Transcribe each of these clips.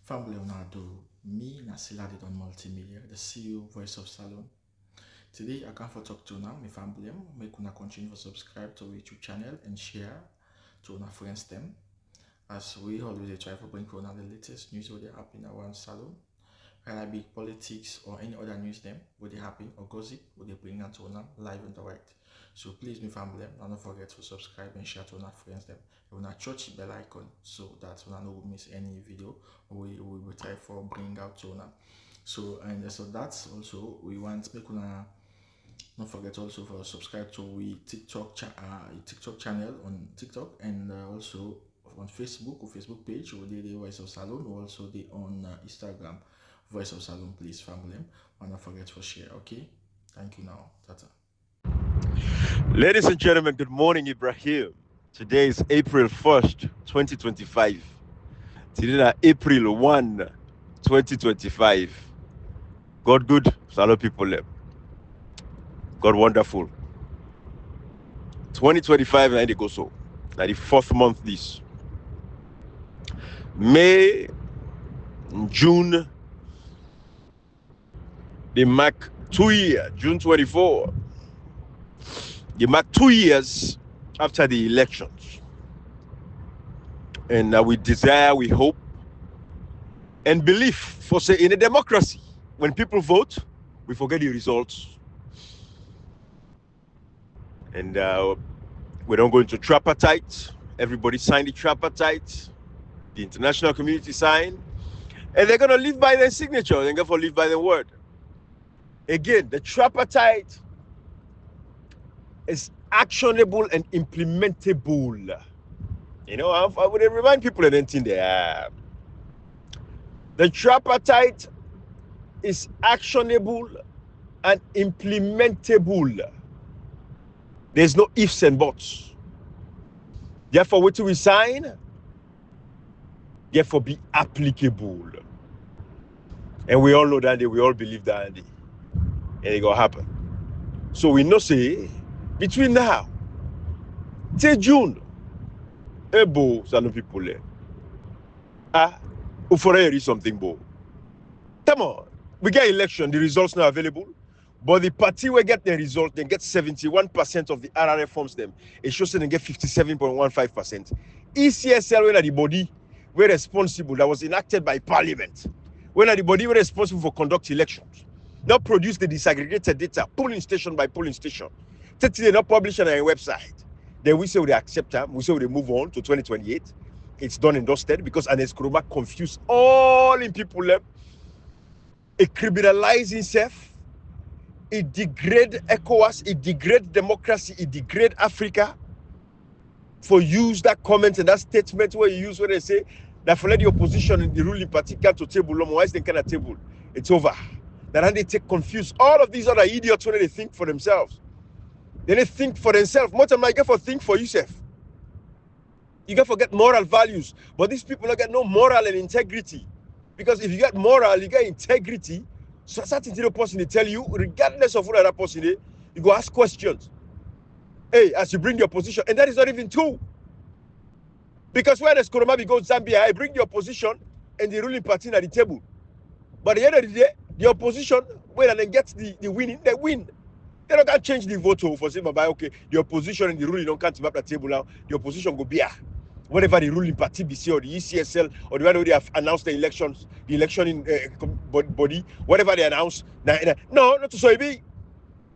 Family Leonardo, me Nasila did on multimedia, the CEO Voice of Salon. Today I come for talk to now, my family, make una continue to subscribe to our YouTube channel and share to our friends them. As we always try to bring on the latest news what they happen around Salon. Whether it be politics or any other news them, what they happen or gossip, what they bring on to them live and direct. So please, my family, don't forget to subscribe and share to our friends them. You want to touch the bell icon so that you don't miss any video we will try for bring out to them. So that's also we want make una don't forget also for subscribe to we TikTok channel on TikTok and also on Facebook or Facebook page or the Voice of Salon or also the on Instagram Voice of Salon, please family. And don't forget to share. Okay, thank you now. Tata. Ladies and gentlemen, good morning, Ibrahim. Today is April 1st, 2025. Today is April 1, 2025. God good, Salon people. God wonderful. 2025 and they go so. Now the fourth month this. May, June, they mark 2 years, June 24. They mark 2 years after the elections. And we desire, we hope, and believe for say in a democracy, when people vote, we forget the results. And we don't go into tripartite. Everybody signed the tripartite. The international community signed. And they're going to live by their signature. They're going to live by their word. Again, the tripartite is actionable and implementable. You know, I would remind people of anything there. The tripartite is actionable and implementable. There's no ifs and buts. Therefore, what we sign, therefore be applicable. And we all know that day, we all believe that day. And it gonna happen. So we know say, between now till June, Ebo, Salon people, Ufore something, bo. Come on, we get election, the results not available. But the party will get the result, they get 71% of the RRF forms them. It shows that they get 57.15%. ECSL, when the body were responsible, that was enacted by Parliament, when the body were responsible for conduct elections, not produce the disaggregated data, polling station by polling station. They not publish on a website. Then we say we accept them, we say we move on to 2028. It's done and dusted because an Eskroma confused all in people left. It criminalize himself. It degrade ECOWAS, it degrade democracy, it degrade Africa. For use that comment and that statement where you use when they say that for the opposition in the ruling party can't to table, why is they kind of table? It's over. Then they take confused. All of these other idiots when they think for themselves. Then they think for themselves. More time I get for think for yourself. You can forget moral values, but these people don't get no moral and integrity. Because if you get moral, you get integrity. So certain person they tell you, regardless of what that person is, you go ask questions. Hey, as you bring your position, and that is not even true. Because when Eskroma goes Zambia, I bring the opposition and the ruling party at the table. But at the end of the day, the opposition, when they get the winning, they win. They don't can change the vote for saying, okay, the opposition and the ruling don't come to the table now. The opposition go be whatever the ruling party BC or the ECSL or the one who they have announced the elections, the election in body, whatever they announce. No, not so it be.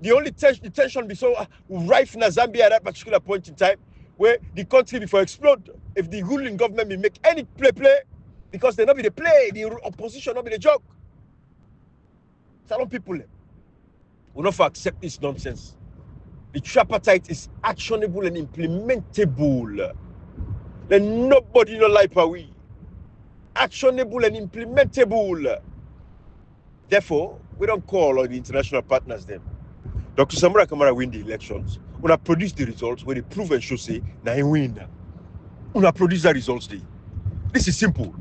The only the tension be so rife in Zambia at that particular point in time where the country before explode. If the ruling government will make any play, because they not be the play, the opposition not be the joke. Some people will not accept this nonsense. The tripartite is actionable and implementable. Then nobody no like we. Actionable and implementable. Therefore, we don't call on the international partners then. Dr. Samura Kamara win the elections. When I produce the results, when they prove and show say, now he win. When I produce the results, this is simple.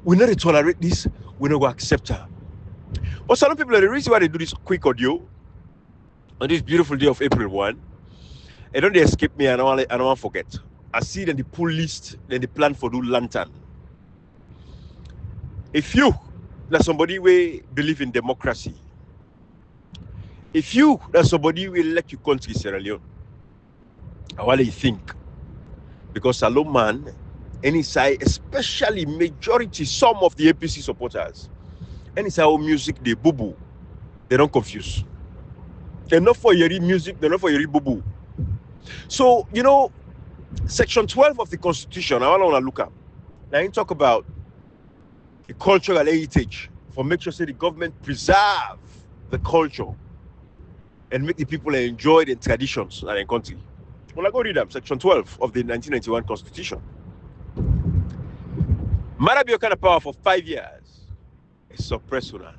We not tolerate this, we not go accept her. But some people, the reason why they do this quick audio on this beautiful day of April 1, they don't escape me, I don't want to forget. I see then the pull list, then the plan for do lantern. If you, that somebody will believe in democracy, if you, that somebody will elect your country, Sierra Leone, what do you think? Because Salom man, any side, especially majority, some of the APC supporters, any side of music, they boo-boo. They don't confuse. They're not for your music, they're not for your boo-boo. So, you know, Section 12 of the Constitution, I want to look at. Now, you talk about the cultural heritage for make sure say the government preserve the culture and make the people enjoy the traditions in the country. Well, I go read them. Section 12 of the 1991 Constitution. Marabio kind of power for 5 years. It's suppress una.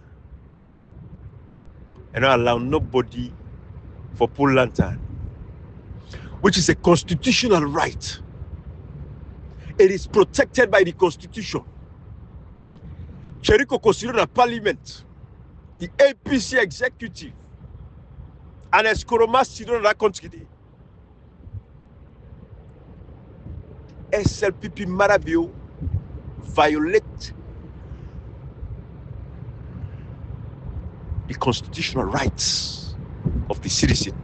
And not allow nobody for pull lantern, which is a constitutional right. It is protected by the Constitution. Cheriko considered a parliament, the APC executive, and Eskoroma Sidon that country. SLPP Marabio violate the constitutional rights of the citizen.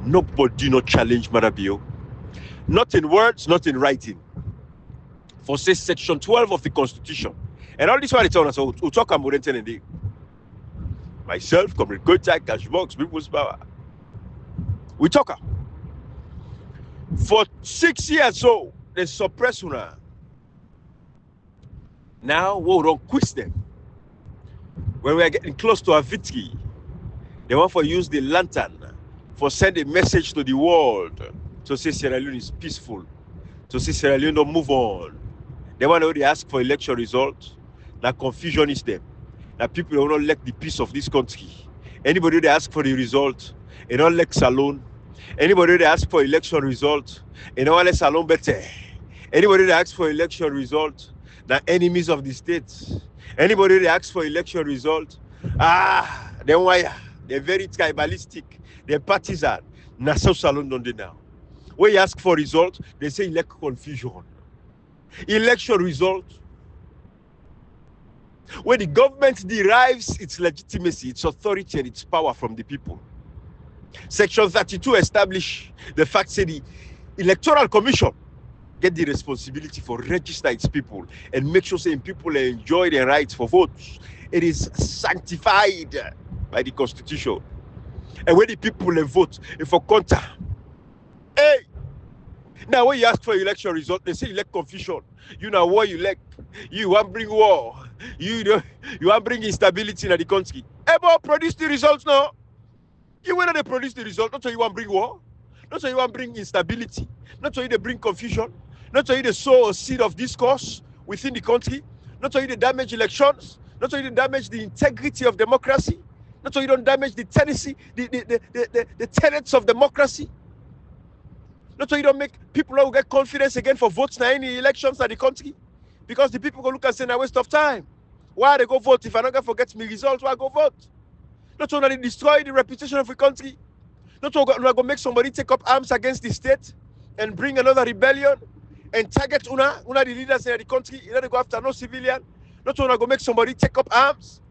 Nobody not challenge Marabio, not in words, not in writing. For say Section 12 of the Constitution. And all this one it's on us, so we'll talk about it. Myself, Comrade Kochak, Cashbox, People's Power. We talk. For 6 years so, they suppress una. Now we don't quiz them. When we are getting close to a victory, they want to use the lantern for send a message to the world to say Sierra Leone is peaceful, to say Sierra Leone don't move on. They want to already ask for election results. Now confusion is them. Now people will not elect the peace of this country. Anybody they ask for the result, they don't elect Salon. Anybody they ask for election result, they don't let Salon better. Anybody that asks for election result, now enemies of the state. Anybody that asks for election result, they wire. They're very tribalistic. They're partisan. Now so Salon don't do now. When you ask for result, they say elect confusion. Election result, when the government derives its legitimacy, its authority, and its power from the people. Section 32 establish the fact that the Electoral Commission get the responsibility for register its people and make sure saying people enjoy their rights for votes. It is sanctified by the Constitution. And when the people vote, if for counter, hey, now when you ask for election result, they say elect confusion. You know what you elect. You want to bring war. You want to bring instability in the country. Hey, but produce the results now. You want to produce the result. Not so you want to bring war. Not so you want to bring instability. Not so you bring confusion. Not so you sow a seed of discourse within the country. Not so you damage elections. Not so you damage the integrity of democracy. Not so you don't damage the tendency, the tenets of democracy. Not so you don't make people who get confidence again for votes in any elections in the country. Because the people go look and say, "A waste of time. Why they go vote? If I don't get forget me results, why I go vote?" Not so that they destroy the reputation of the country. Not so that go make somebody take up arms against the state and bring another rebellion and target the leaders in the country. You know, they go after no civilian. Not so that go make somebody take up arms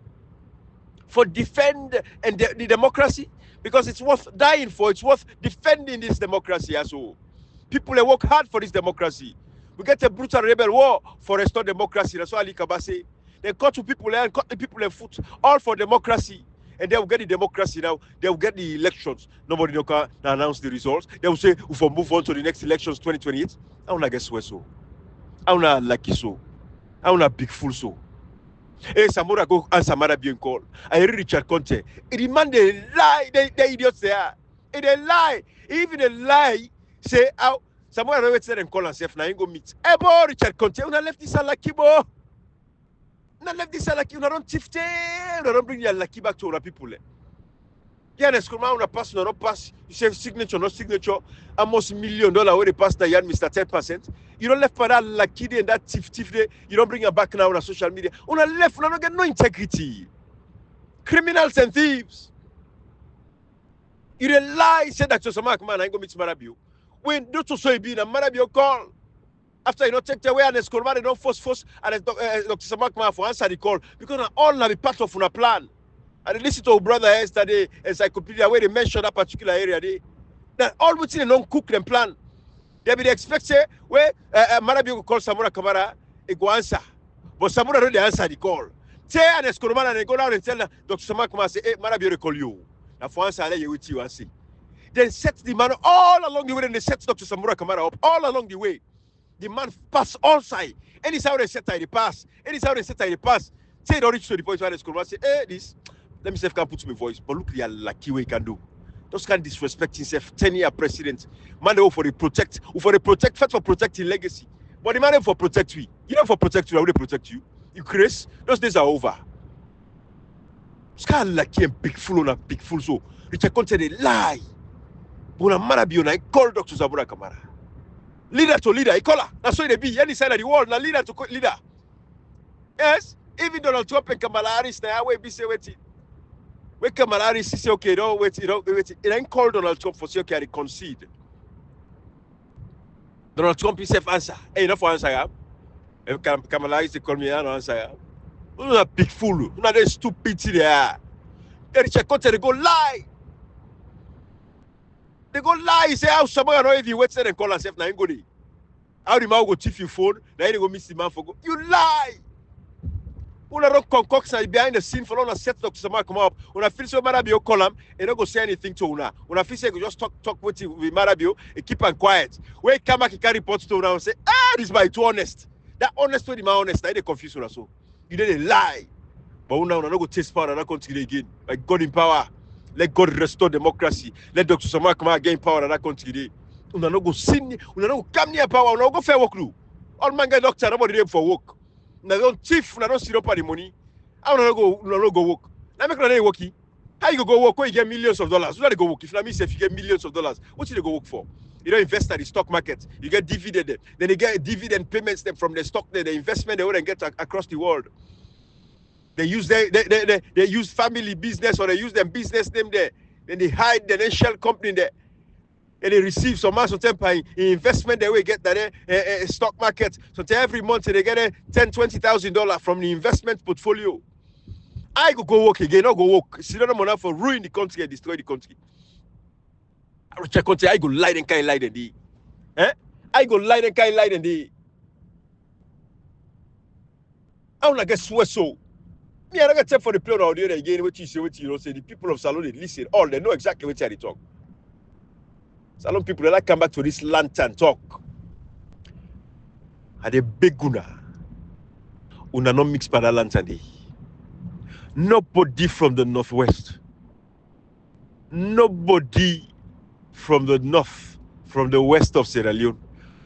for defend and the democracy, because it's worth dying for. It's worth defending this democracy as well. People they work hard for this democracy. We get a brutal rebel war for restore democracy. That's what Ali Kaba say. They cut to people and cut the people their foot, all for democracy. And they will get the democracy now. They will get the elections. Nobody can announce the results. They will say, if we move on to the next elections, 2028. I want to guess where so. I want to lucky so. I want to big fool so. Hey, Samora go answer Marabio call. I read Richard Conte. The man they lie. They idiots they are. They lie. Even they lie. Say out. Samora always said and call and say, now you go meet. Hey, boy, Richard Conte. Una left this lucky boy. Una left this lucky. Una don't tifte. Una don't bring your lucky back to our people. Yeah, let's come out. Una pass. Una don't pass. You say signature, not signature. Almost $1 million where they pass the yan, Mr. 10%. You don't left for that lucky day and that tif day. You don't bring her back now on social media. Una left. Una don't get no integrity. Criminals and thieves. You don't lie. Say that to some man. I go meet Marabio. When do to so be na Marabio call. After you know take the way and Escobar, they don't force and Dr. Samakma for answer the call because all now be part of una plan. And I listened to our brother yesterday, encyclopedia where they mentioned that particular area. That all within they don't cook them plan. They be expect say where Marabi will call Samura Kamara, it go answer. But Samura don't answer the call. Say and Escobar and they go down and tell Dr. Samakma say, hey, Marabi will call you. Now for answer, I you with you and see. Then set the man all along the way, and they set Dr. Samura Kamara up all along the way. The man pass all side. Anyhow they set the pass. Anyhow they set the pass. Say it don't reach to the point where Escobar say, hey, this. Let me see if I can put my voice. But look, the lucky way he can do. Those can't disrespect himself. 10-year president. Man, they for the protect. For the protect, first for protecting legacy. But the man for protect we. You know for protect you, how they protect you? You Chris, those days are over. This guy lucky and big fool on a big fool. So Richard Conte they lie. But a man be on I call Dr. Zabura Kamara. Leader to leader, he call her. That's why they be any side of the world. Now leader to leader. Yes, even Donald Trump and Kamala Harris now way be say waiting. When Kamala Harris say okay, don't wait, wait. It ain't called Donald Trump for say okay, I concede. Donald Trump himself answer. Hey, enough for answer. If Kamala Harris call me, I don't answer. You're a big fool. You're not that stupid there. They check out they go lie. They go lie. He say how someone know if you wait and call herself now ain't go there. How the man go thief your phone? Now you go miss the man for go. You lie. Una don't concoct behind the scene for una set Dr. Samar come up. Una feel so Marabio column and don't go say anything to una. Una feel say just talk with Marabio and keep on quiet. When come back, he can report to una and say, this is my too honest. That honest to the man honest, I they confuse una so. You didn't lie. But una don't go taste power and not continue again. Like God in power. Let God restore democracy. Let Dr. Samar come out gain power and not continue. Una no go sin, una no come near power, una go fair work do. All man get doctor, nobody there for work. Now don't thief, now don't sit up at the money. I don't go work. Now make no working. How you go work when you get millions of dollars? You not go work. If you if you get millions of dollars, what you go work for? You don't invest at the stock market. You get dividend. Then you get dividend payments from the stock there, the investment they want get across the world. They use they use family business or they use them business name there. Then they hide the shell company there. And they receive some amount of time investment they will get that stock market. So every month they get $10,000-$20,000 from the investment portfolio. I go work again, not go work. See no money for ruin the country and destroy the country. I go lie and can't lie than the. I go lie and can't lie than the. I wanna get swear so. Me, I don't get time for the play audio again. What you say, the people of Salon they listen. All they know exactly what they talk. Salon people, they like come back to this lantern talk. Are they big guna? Una not mixed by the lantern day. Nobody from the northwest. Nobody from the north, from the west of Sierra Leone.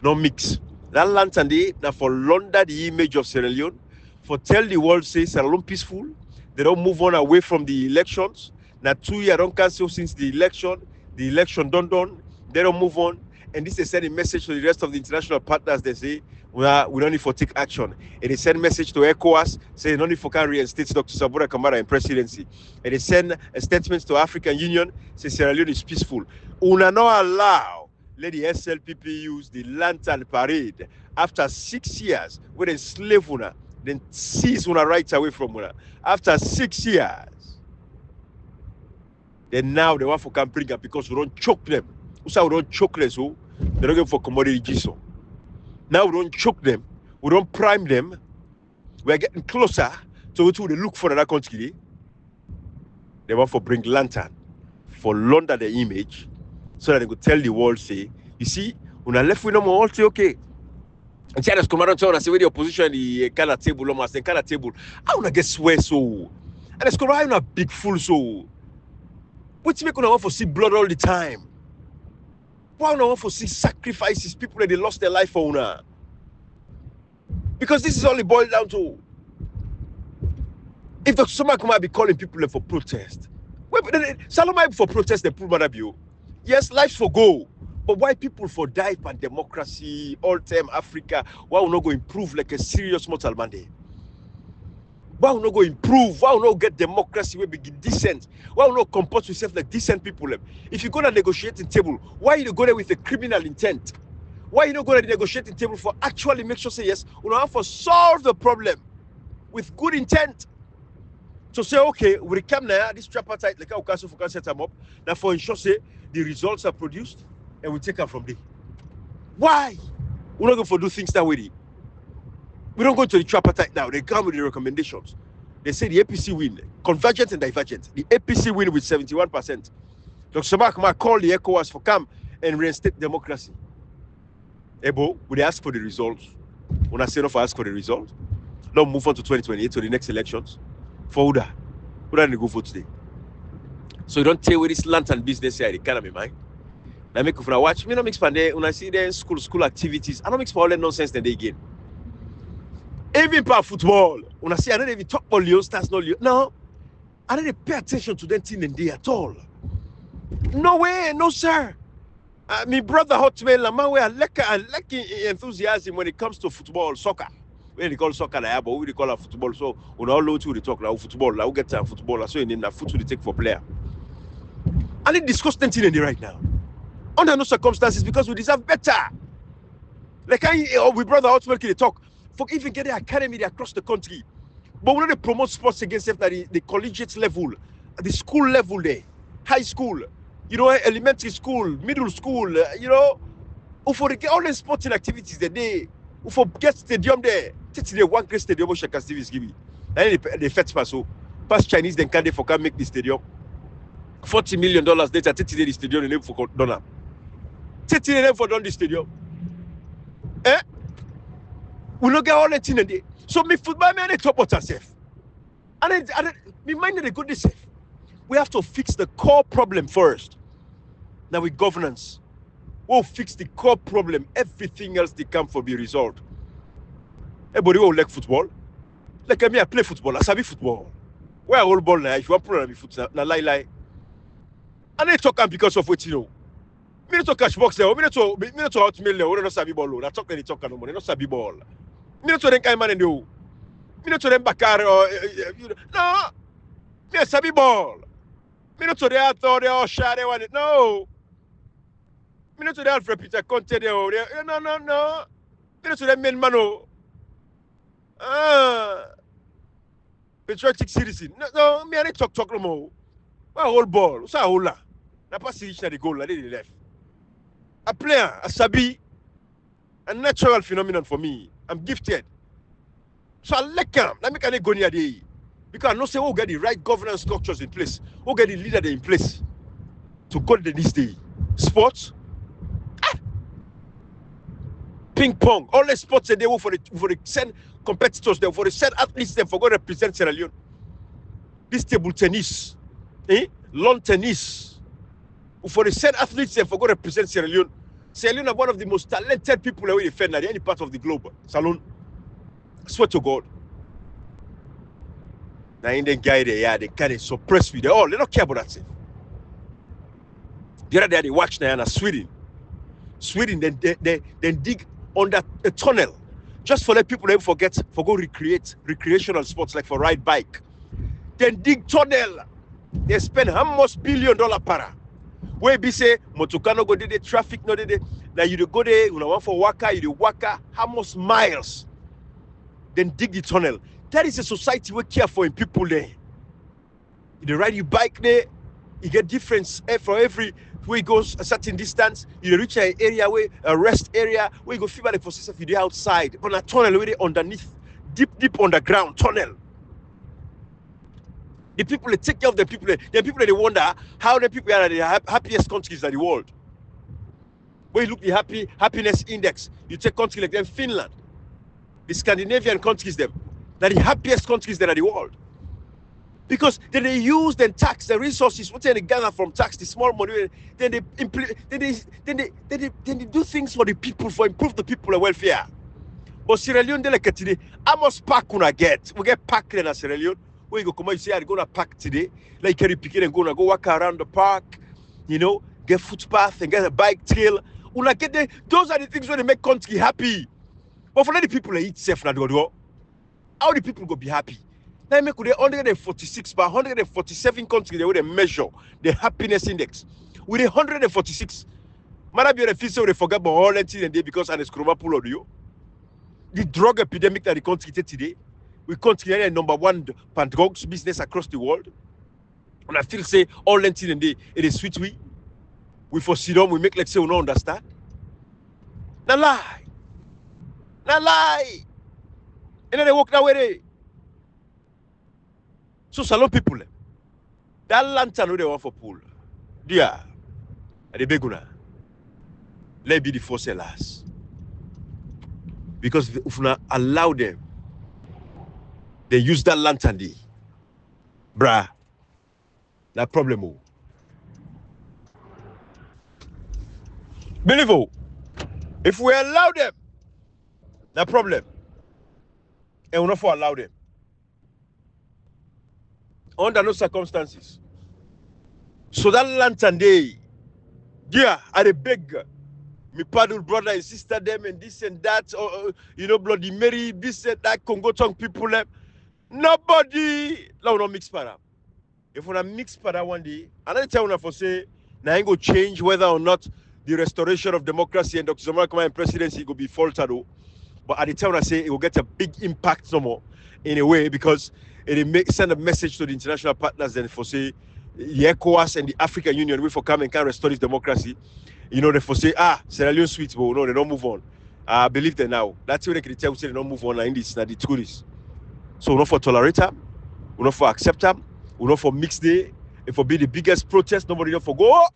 No mix. That lantern day, now for launder the image of Sierra Leone, for tell the world say Sierra Leone peaceful. They don't move on away from the elections. Now 2 years don't cancel since the election done. They don't move on, and this is sending message to the rest of the international partners. They say we don't need for take action, and they send message to ECOWAS saying no need for can reinstate Dr. Sabura Kamara in presidency, and they send a statement to African Union say Sierra Leone is peaceful. Una not allow let the SLPP use the lantern parade after 6 years when they slave una, then seize una rights away from una after 6 years. Then now they want for can bring up because we don't choke them. We don't choke them, so they're not going for commodity. So now we don't choke them, we don't prime them. We're getting closer to what they look for in that country. They want to bring lantern for launder the image so that they could tell the world, say, you see, when I left with them all, say, okay. And China's command on say, where the opposition, the kind of table, almost the kind of table. I want to get swear so. And it's going to a big fool so. What's make you want to see blood all the time? Why not want to see sacrifices, people that they lost their life for una? Because this is all it boils down to. If Dr. Soma might be calling people for protest, Saloma for protest, they prove Manabio. Yes, lives for go. But why people for die and democracy, all time Africa, why we not go improve like a serious mortal man there? Why we not go improve? Why we not get democracy where begin decent? Why we not comport yourself like decent people? If you go to negotiating table, why you go there with a criminal intent? Why you not go to the negotiating table for actually make sure say yes, we have to solve the problem with good intent. To say, okay, we come now, this tripartite, like our council for set them up, now for ensure say the results are produced and we take them from there. Why? We're not going to do things that way. We don't go to the tripartite now. They come with the recommendations. They say the APC win, convergent and divergent. The APC win with 71%. Dr. Samak called the ECOWAS for come and reinstate democracy. Ebo, we ask for the results. When I say enough, ask for the results. Now move on to 2028 to the next elections. For Uda. Uda didn't go for today. So you don't tell where this lantern business here, the economy, man. Now make if I watch, me not mix pande when I see them school activities. I don't mix for all that nonsense that they again. Even for football, when I see I don't even talk about Leo stars, no Leo. No, I don't pay attention to that thing in there at all. No way, no sir. My brother Hotmail, I like enthusiasm when it comes to football, soccer. When they call soccer, but we call it football. So we all know to talk about football. Now we get time football. So in the football they take for player. I need discuss that thing in there right now. Under no circumstances because we deserve better. Like we brother Hotmail they talk for even get the academy across the country. But we don't promote sports against them at the collegiate level, at the school level there, high school, you know, elementary school, middle school, you know, for the all the sporting activities that they for get stadium there. It's the one great stadium which Shaka Steve is giving. And the feds pass so past Chinese then can they for can make the stadium. $40 million later, 30 the stadium name for Donna. 30 name for done the stadium. Eh? We don't get all that in there. So me football man they talk about yourself. And me mind the good safe. We have to fix the core problem first. Now with governance. We'll fix the core problem. Everything else they come for be resolved. Everybody will like football. Like me, I play football. I sabi football. Where I hold ball now? If you want to play me football, now lie. And they talk because of what you know. Me not to cash box there. Me not to hotmail there. We don't sabi ball. That talk they talk no more. They don't sabi ball. Me not to them kind man and do. Me not to them bakar or no. Me sabi ball. Me not to them thought they all share they want it. No. Me not to them Alfred Peter Conte there. No. Me not to them men mano. Patriotic citizen. No, me I talk no more. Why hold ball? What's a hold la? Na pass reach na the goal, la they left. A player, a sabi, a natural phenomenon for me. I'm gifted. So I like them. Let me can go near the because I know say who get the right governance structures in place, who get the leader in place to go to this day. Sports, ping pong, all the sports that they work for the send competitors there, for the send athletes there for go represent Sierra Leone. This table tennis, lawn tennis. For the send athletes there for go represent Sierra Leone. Sierra Leone are one of the most talented people that we defend at any part of the globe. Salon. I swear to God. Now Indian guy there, yeah, they kind of suppress me. They don't care about that thing. The other day they watch now in Sweden. Sweden then dig under a tunnel. Just for let people never forget for go recreate recreational sports like for ride bike. Then dig tunnel. They spend how much $1 billion para. Where be say Motokano go the traffic no de. Now you go there, you want for waka, you waka how much miles. Then dig the tunnel. That is a society we care for in people there. You ride your bike there, you get difference for every where you go a certain distance, you reach an area where a rest area where you go feel like for yourself you outside on a tunnel where they underneath, deep underground tunnel. The people they take care of the people they wonder how the people are the happiest countries in the world. When you look the happiness index, you take countries like them, Finland, the Scandinavian countries them, they're the happiest countries in the world. Because then they use and tax the resources, what they gather from tax, the small money, then they do things for the people, for improve the people's welfare. But Sierra Leone, they like today, how much pack we get? We get pack in Sierra Leone. Where you go come out, you say I'm gonna park today, like carry pick and go walk around the park, you know, get footpath and get a bike trail. Una get there, those are the things where they make country happy. But for the people that eat safe now, how the people go be happy? Now make with the 146 but 147 countries they would measure the happiness index. With the 146, Maybe the feel they forget about all that day because an escroba pull on you. The drug epidemic that we continue today, we continue the number one drugs business across the world. And I feel say all that day it is sweet we foresee them, we make like say we don't understand. Now lie. And then they walk that way. So salon people, that lantern they want for pool, dear, the big one. Let be the first and last. Because if we not allow them, they use that lantern day. Bruh, that problem. Believe you, if we allow them, that problem. And we not for allow them. Under no circumstances. So that lantern day, yeah, are the big. Me paddle brother and sister them and this and that, or Bloody Mary, this and that, Congo tongue people them. Nobody, now we don't mix para. If we don't mix para one day, another time we for say, now ain't go change whether or not the restoration of democracy and Dr. Zamora Kamara presidency will be faltered. But at the time I say it will get a big impact no more in a way because it will send a message to the international partners then for say the ECOWAS and the African Union will for come and can restore this democracy. They for say, Sierra Leone sweet, but no, they don't move on. I believe them now. That's what they can tell say they don't move on in this, now the tourists. So we're not for tolerate them, we're not for accept them, we're not for mix day. If it be the biggest protest, nobody don't for go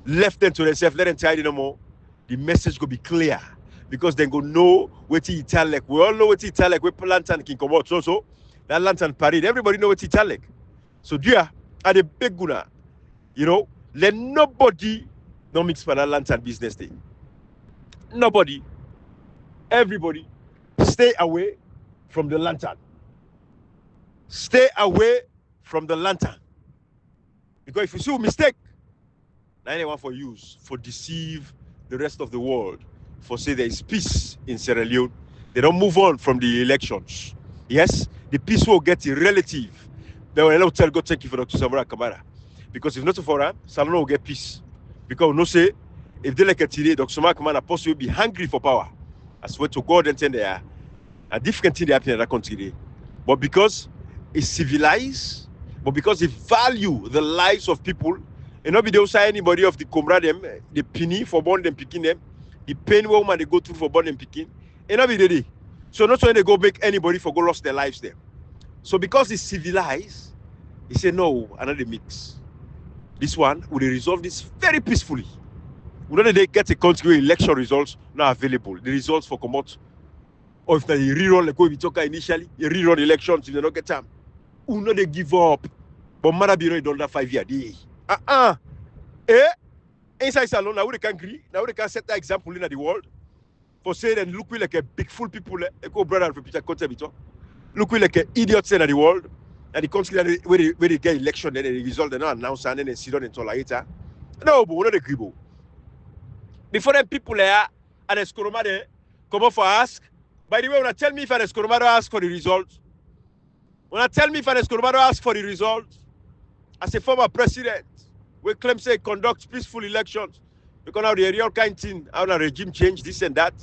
left them to themselves, let them tidy no more. The message will be clear. Because they go know what it tell like. We all know what it tell like. Where lantern can come out. So that lantern parade, everybody know what it tell like. So dear, at the big guna, let nobody no mix for that lantern business thing. Nobody, everybody, stay away from the lantern. Stay away from the lantern. Because if you see a mistake, now anyone for use, for deceive the rest of the world, for say there is peace in Sierra Leone, they don't move on from the elections. Yes, the peace will get relative. They will tell God thank you for Dr. Zamora Kamara. Because if not for that, Salon will get peace. Because we know say, if they like it today, Dr. Zamora Kamara possibly will be hungry for power. I swear to God and they are. A different thing they happen in that country today. But because it's civilized, but because it value the lives of people, and not be able to say anybody of the comrade them, the penny for born them picking them, the pain woman they go through for born them picking, and not be ready. So not when they go make anybody for go lost their lives there. So because it's civilized, he said no, another mix. This one will resolve this very peacefully. We don't they get a country election results now available. The results for come out. Or if they rerun like we talk initially, you rerun elections, you don't get time. We know they give up. But Marabiro don't that 5 year day. Inside salon, now they can agree, now they can set that example in the world. For saying and look like a big fool people, go brother for Peter Contebito. Look like an idiots in the world. And the country where they get election, then the result they not announce and then they sit down and tolerate. No, but we not agree. Before them people there and Escoroma there come up for ask. By the way, when I tell me if an Escoroma ask for the results, when I tell me if an Escoroma ask for the results, as a former president, we claim say conduct peaceful elections because now the real kind thing, how the regime change this and that.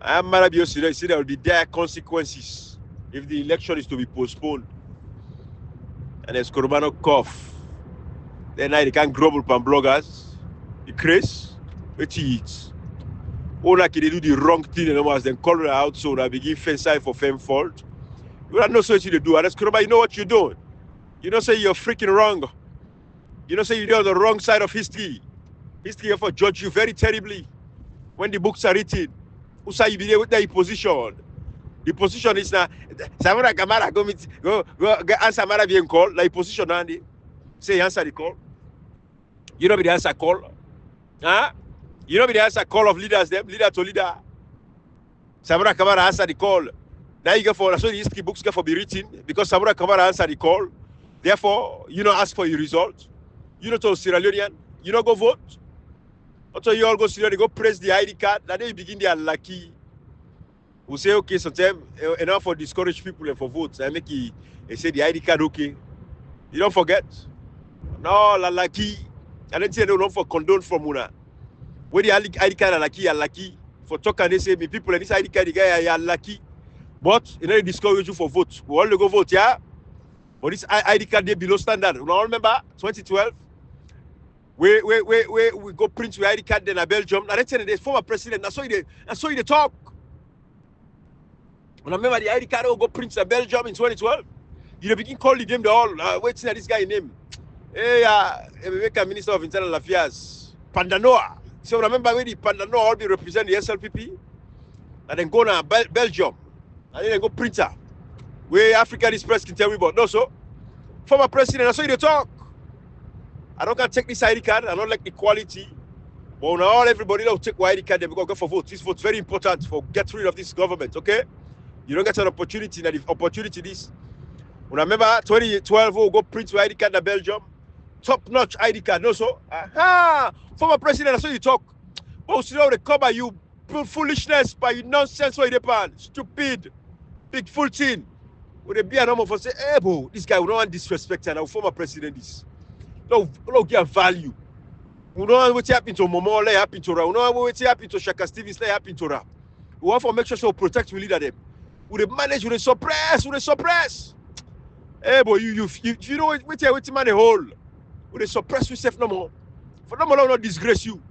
I'm mad you see there will be dire consequences if the election is to be postponed. And as Coromano cough, then they can grumble upon bloggers, the craze, what he eats. Or like they do the wrong thing and almost then call her out so they begin fence side for fame fault. You don't know what you do. And as Coromano, you know what you're doing. You don't say you're freaking wrong. You don't say you're on the wrong side of history. History therefore judge you very terribly when the books are written. Who say you be there with the position? The position is now Zamora Kamara go answer Mara being call. Like position Andy. Say answer the call. You know be the answer call. Huh? You know be the answer call of leaders, them, leader to leader. Zamora Kamara answer the call. Now you go for so the history books get for be written because Zamora Kamara answer the call. Therefore, you don't ask for your result. You don't tell Sierra Leonean, you don't go vote. Until you all go Sierra Leone, go press the ID card. Then you begin their lucky. We say, okay, sometimes enough for discourage people and for votes. I make they say the ID card okay. You don't forget. No, la lucky. And then say they don't for condone from una. Where the ID card are lucky for talk and they say me people and this ID card the guy are lucky. But you know they discourage you for vote. We all go vote, yeah. But this ID card they below standard. You know, remember 2012? We go print your ID card then a Belgium. And then the former president, that's how they talk. And I remember the ID card will go print a Belgium in 2012. You begin calling them the all waiting at this guy name. Hey, American Minister of Internal Affairs, Pandanoa. So remember when the Pandanoa all be represent the SLPP, and then go to Belgium, and then go printer. Where African Express can tell me about. No, so former president, that's how they talk. I don't can take this ID card. I don't like equality. But now everybody will take ID card. They go for vote. This vote is very important for get rid of this government. Okay, you don't get an opportunity. Now the opportunity this. Remember 2012 we'll go print your ID card in Belgium. Top-notch ID card. No, so former president, that's how you talk. But you know they cover you foolishness by you nonsense where you depend. Stupid, big full thing. Would they be a number for say, hey, bro, this guy we don't want disrespect and our former president is. No give value. We don't want what happened to Momo, let happen to Ra. We don't want what happened to Shaka Stevens, let happen to Ra. We want to make sure we protect we leader them. We they manage, we suppress. Hey, boy, you know what man a hole. We they suppress yourself no more. For no more, not disgrace you.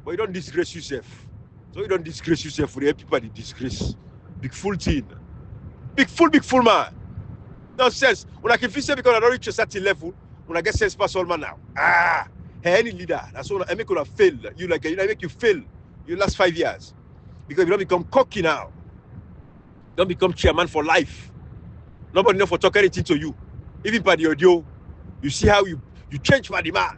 But you don't disgrace yourself. So you don't disgrace yourself for the people that disgrace. Big fool thing. Big fool man. Nonsense. When I can feel say because I don't reach a certain level, when I get sense pass all man now. Any leader, that's what I make you fail. You make you fail your last 5 years. Because you don't become cocky now. You don't become chairman for life. Nobody know for talk anything to you. Even by the audio, you see how you change by the man.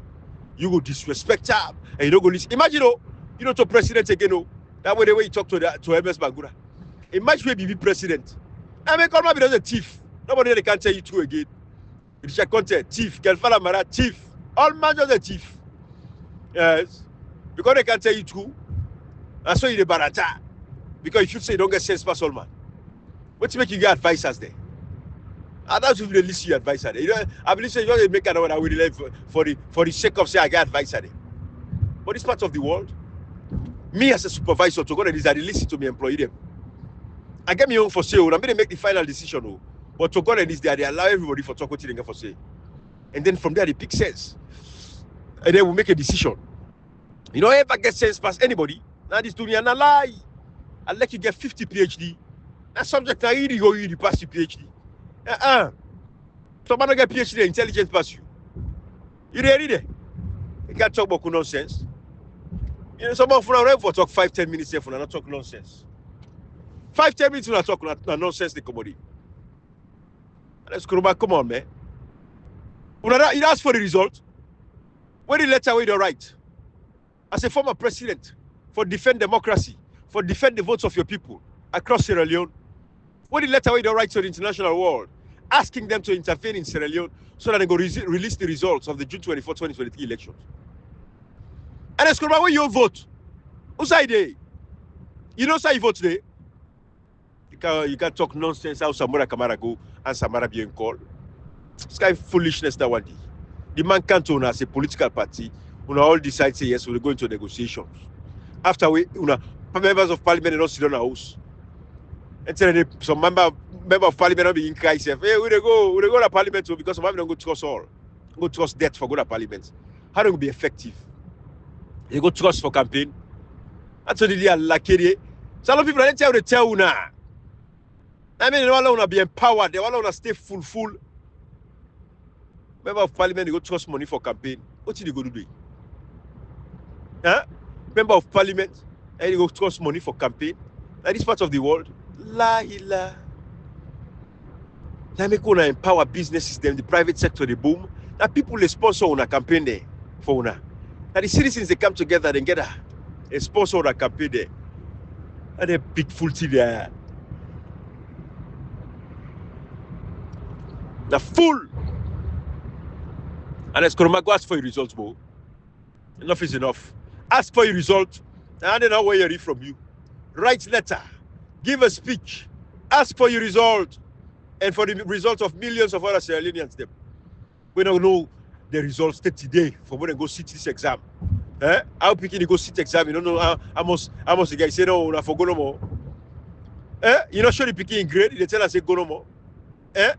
You go disrespect him and you don't go listen. Imagine you don't talk president again. That way the way you talk to MS Bangura. Imagine we be president. I mean, call me a thief. Nobody they can tell you true again. It's a content thief. Kelfala Mara thief. All man just a thief. Yes, because they can tell you true. And so you the barata. Because you should say you don't get sense pass all man. What's make you get advisors there? And that's if they listen your advisor there. You know, I believe you don't make another with life for the sake of say I get advisor there. But this part of the world, me as a supervisor to go and they listen to me employ them. I get me own for sale. I'm going to make the final decision. But to God and this they allow everybody for talk what they get for say. And then from there they pick sense. And then we make a decision. You don't ever get sense past anybody. Now this dunya na lie. I'll let you get 50 PhD. That subject now you pass your PhD. Somebody don't get PhD intelligence pass you. You ready there? You can't talk about nonsense. You know, someone for talk 5-10 minutes there for not talk nonsense. 5-10 minutes when I talk nonsense the commodity. Let's go back. Come on, man. You ask for the result. When the letter where you write, as a former president, for defend democracy, for defend the votes of your people across Sierra Leone, when the letter where you write to the international world, asking them to intervene in Sierra Leone so that they go release the results of the June 24, 2023 elections. And let's go back when you vote. Who's idea? You know how you vote today? You can't talk nonsense how Samora Kamara go and Samara being called. This kind of foolishness that one day. The man can't own as a political party. We all decide say yes, we'll go into negotiations. After members of parliament don't sit on our house. And then some member of parliament not be in crisis. Hey, we go to parliament too because some of them don't go trust all. Go trust debt for go to parliament. How do we be effective? They go trust for campaign. That's what they are like. So a lot of people don't tell they tell you now. I mean, they don't want to be empowered. They want to stay full. Member of parliament, they go trust money for campaign. What did they go to do? Member of parliament, and they go trust money for campaign. Like this part of the world, la. They make una empower businesses, them the private sector, they boom. Now people they sponsor on a campaign there for una. Now the citizens they come together and get a sponsor on a campaign there. And they big full thing there. The full. And let's go ask for your results, bro. Enough is enough. Ask for your result, and then I'll hear it from you. Write letter, give a speech, ask for your result, and for the result of millions of other Sierra Leoneans. We don't know the results today for when they go sit this exam. How picking you go sit exam, you don't know how much the guy say no, I forgot no more. You know, show the picking grade, they tell us say go no more. And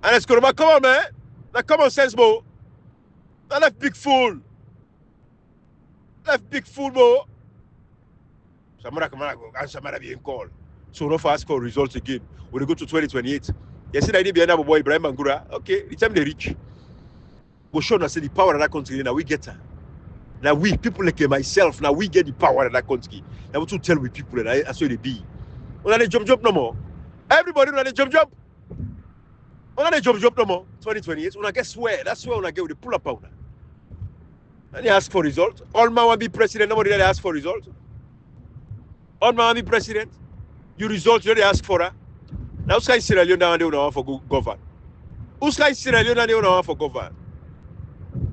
it's come on, man. Now common sense, bro. Now left big fool. Left big fool, bro. Samara being called. So no fast call results again. When they go to 2028. You see the idea behind that boy Ibrahim Mangura. Okay, the time they reach. Go show us the power of that country. Now we get her. Now we, people like myself, now we get the power of that country. Now we to tell we people that that's where they be. When they jump no more. Everybody when they jump. When they jump no more. 2028. When I guess where? That's where when I get with the pull up powder. And they ask for result. All man want to be president. Nobody really ask for result. All man want to be president. You result, you already ask for her. Now who's guy Sierra Leone now they want for govern? Who's guy Sierra Leone now they want for govern?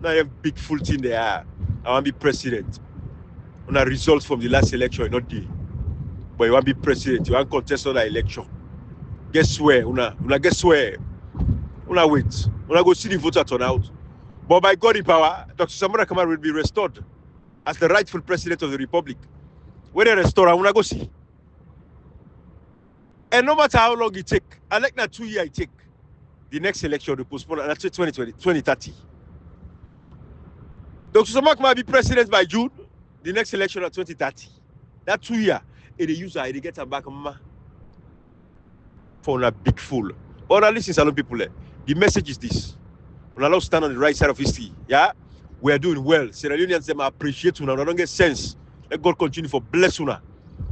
Now you have big full team there. I want to be president. On a result from the last election, not the. But you want to be president. You want to contest on the election. Guess where? Una guess where? Una wait. Una go see the voter turnout. But by God in power, Dr. Samora Kamara will be restored as the rightful president of the republic. When they restore, una go see. And no matter how long it take, I like that 2 years it take, the next election to postpone until 2030. Dr. Samak might be president by June, the next election at 2030. That 2 years, it use her, it get her back for a big fool. All right, listen, Salon people, the message is this. When Allah stand on the right side of history, yeah, we are doing well. Sierra Leoneans them appreciate una, don't get sense. Let God continue for bless una.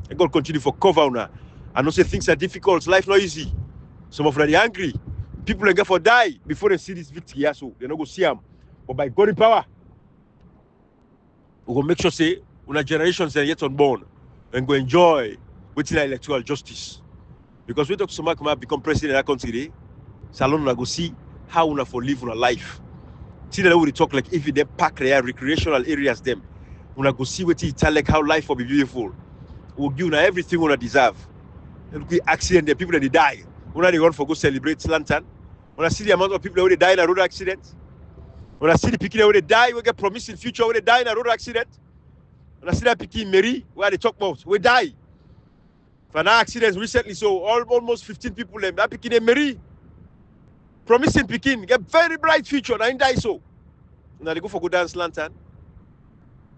Let God continue for cover una. I know say things are difficult, life not easy. Some of them are angry. People are going for die before they see this victory, yeah, so they don't go see them. But by God in power, we will make sure say una generations are yet unborn and go enjoy waiting electoral justice. Because we talk to Samak become president of that country, Salon una go see how una for live una life. See that we talk like if they pack their recreational areas them, una go see what it tell like how life will be beautiful. We'll give una everything una deserve. And we accident the people that they die. When they run for go celebrate lantern. When I see the amount of people that die in a road accident. When I see the people where they die, we get promised in future where they die in a road accident. When I see that people in Mary where they talk about we die. For an accident recently, so almost 15 people that people in Mary. Promising Pekin get very bright future and I die so. Now they go for go dance lantern.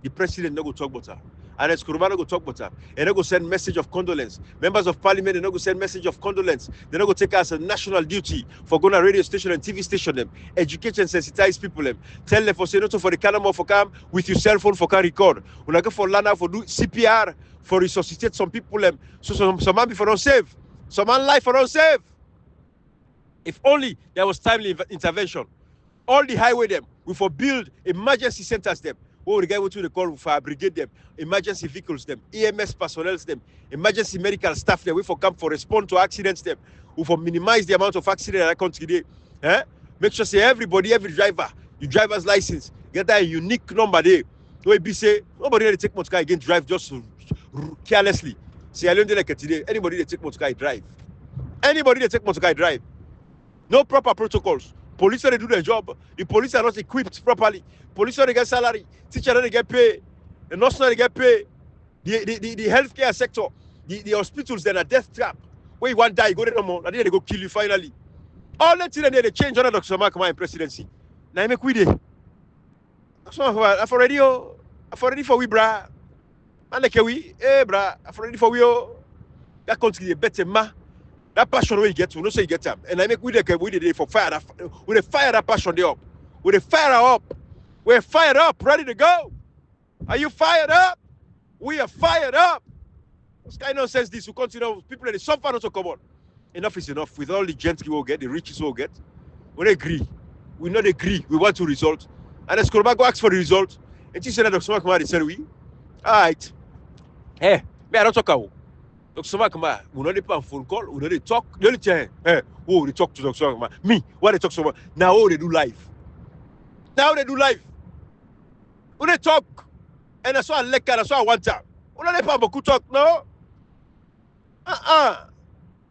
The president no go talk about her. And it's Kurumano go talk about her. And they go send message of condolence. Members of parliament, they no go send message of condolence. They no go take us a national duty for going to radio station and TV station them. Educate and sensitize people them. Tell them for say not for the camera for come with your cell phone for can record. When I go for Lana for do CPR for resuscitate some people them. So some man before don't save. Some man life for don't save. If only there was timely intervention. All the highway them, we for build emergency centers them. Oh, the guy went to the call for brigade them, emergency vehicles them, EMS personnel them, emergency medical staff them. We for come for respond to accidents them. We for minimize the amount of accident that comes today. Make sure say everybody, every driver, your driver's license, get that unique number there. No be say nobody they take motor again drive just carelessly. Say I learned like today. Anybody they take motor drive. Anybody they take motor drive. No proper protocols. Police they do their job. The police are not equipped properly. Police they get salary. Teacher they get pay. The nurse they get pay. The healthcare sector, the hospitals then are death trap. Where you want to die, go there no more. And then they go kill you finally. All that thing they change under Dr. Mark in presidency. Now I make with it. I've already for we bra. And like we, bra, I've already for we. That country is better ma. That passion where you get to, no say you get them. And I make with the for fire that with the fire that passion they up. With the fire up. We're fired up, ready to go. Are you fired up? We are fired up. This guy now says this, we continue people that suffer not to come on. Enough is enough. With all the gents we will get, the riches we will get. We don't agree. We not agree. We want to result. And the Skurba go ask for the result. And she said that Dr. Samakama said we. Alright. Hey, me I don't talk about. Dr. Samakama, we not on phone call, we not talk. The only thing, they talk to Dr. Samakama. Me, what they talk so much. Now they do live. Now they do live. When they talk, and that's why I like that's why I want time. When they talk, no.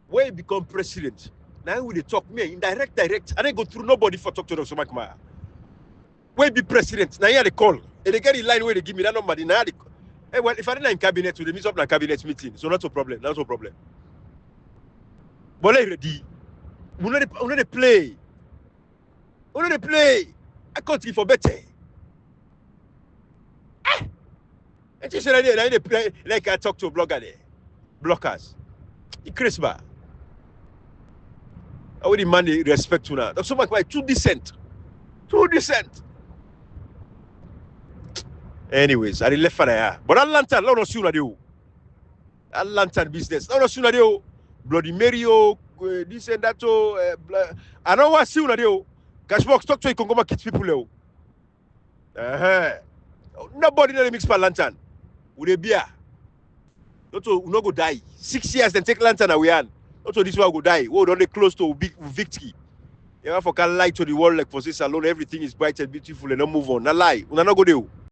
When you become president, now when they talk me indirect, I didn't go through nobody for talk to Dr. Makma. Where be president? Now here they call. And they get in line where they give me that number. Now they, hey, well, if I didn't in cabinet, we meet up in a cabinet meeting. So not a problem. Not a problem. But like ready. We know they play. We know they play. I can't give for better. And just said they play like I talk to a blogger there. Blockers. It's crisp. I would demand the respect to now. That's so much why too decent. Too decent. Anyways, I left for there. But that lantern, no sooner do. That lantern business, no sooner do. Bloody Mario, this and that. I know what sooner do. Cashbox talk to you, Congo kids people. Nobody know the mix for lantern. Would they be? Not to no go die. 6 years then take lantern away and not to this one go die. Oh, don't they close to big victory. You have to light to the world like for this alone. Everything is bright and beautiful and not move on. Not lie. Una no go there.